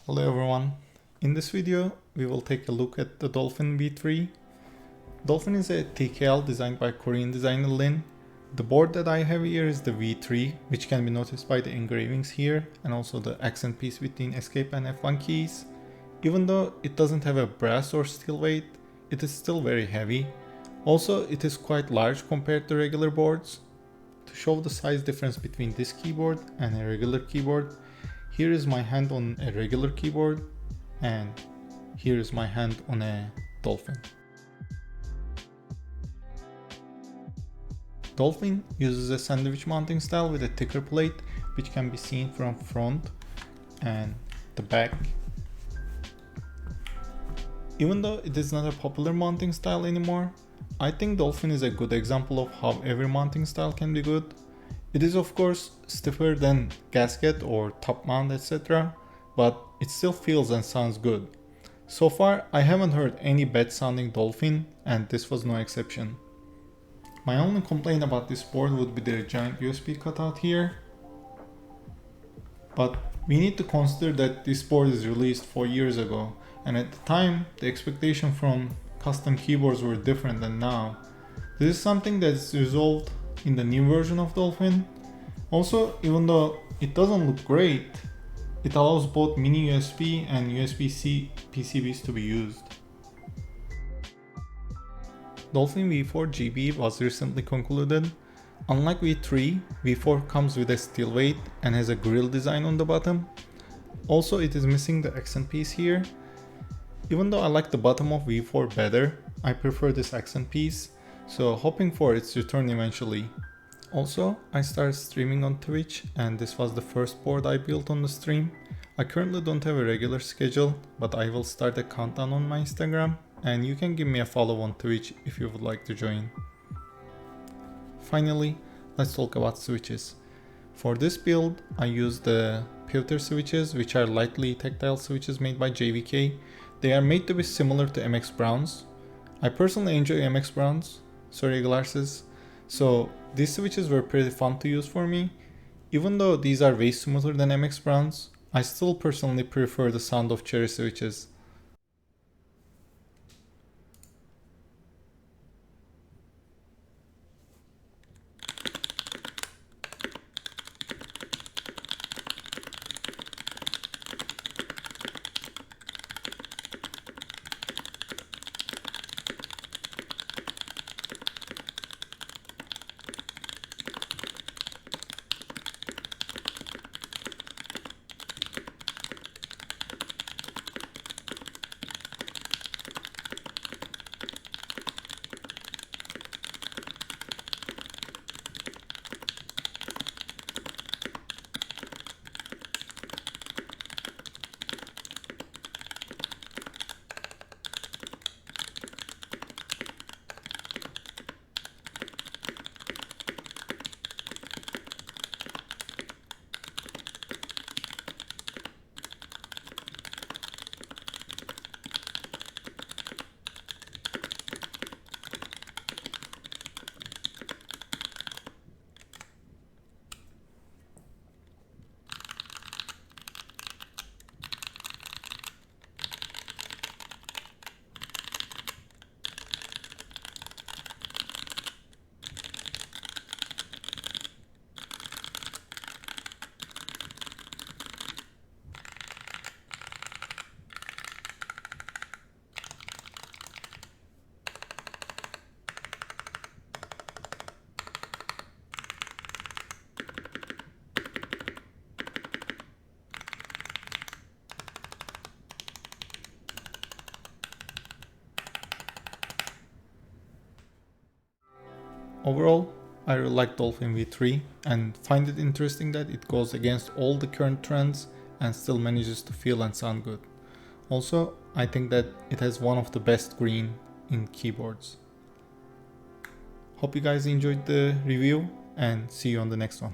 Hello everyone. In this video, we will take a look at the Dolphin V3. Dolphin is a TKL designed by Korean designer Lin. The board that I have here is the V3, which can be noticed by the engravings here and also the accent piece between escape and F1 keys. Even though it doesn't have a brass or steel weight, it is still very heavy. Also, it is quite large compared to regular boards. To show the size difference between this keyboard and a regular keyboard, here is my hand on a regular keyboard and here is my hand on a Dolphin. Dolphin uses a sandwich mounting style with a thicker plate which can be seen from front and the back. Even though it is not a popular mounting style anymore, I think Dolphin is a good example of how every mounting style can be good. It is of course stiffer than gasket or top mount etc, but it still feels and sounds good. So far I haven't heard any bad sounding Dolphin and this was no exception. My only complaint about this board would be the giant USB cutout here. But we need to consider that this board is released 4 years ago and at the time the expectation from custom keyboards were different than now. This is something that's resolved in the new version of Dolphin. Also, even though it doesn't look great, it allows both mini USB and USB-C PCBs to be used. Dolphin V4 GB was recently concluded. Unlike V3, V4 comes with a steel weight and has a grill design on the bottom. Also, it is missing the accent piece here. Even though I like the bottom of V4 better, I prefer this accent piece, so hoping for its return eventually. Also, I started streaming on Twitch and this was the first board I built on the stream. I currently don't have a regular schedule, but I will start a countdown on my Instagram and you can give me a follow on Twitch if you would like to join. Finally, let's talk about switches. For this build, I used the Pewter switches, which are lightly tactile switches made by JVK. They are made to be similar to MX Browns. I personally enjoy MX Browns, sorry glasses, so these switches were pretty fun to use for me. Even though these are way smoother than MX Browns, I still personally prefer the sound of cherry switches. Overall, I really like Dolphin V3 and find it interesting that it goes against all the current trends and still manages to feel and sound good. Also, I think that it has one of the best green in keyboards. Hope you guys enjoyed the review and see you on the next one.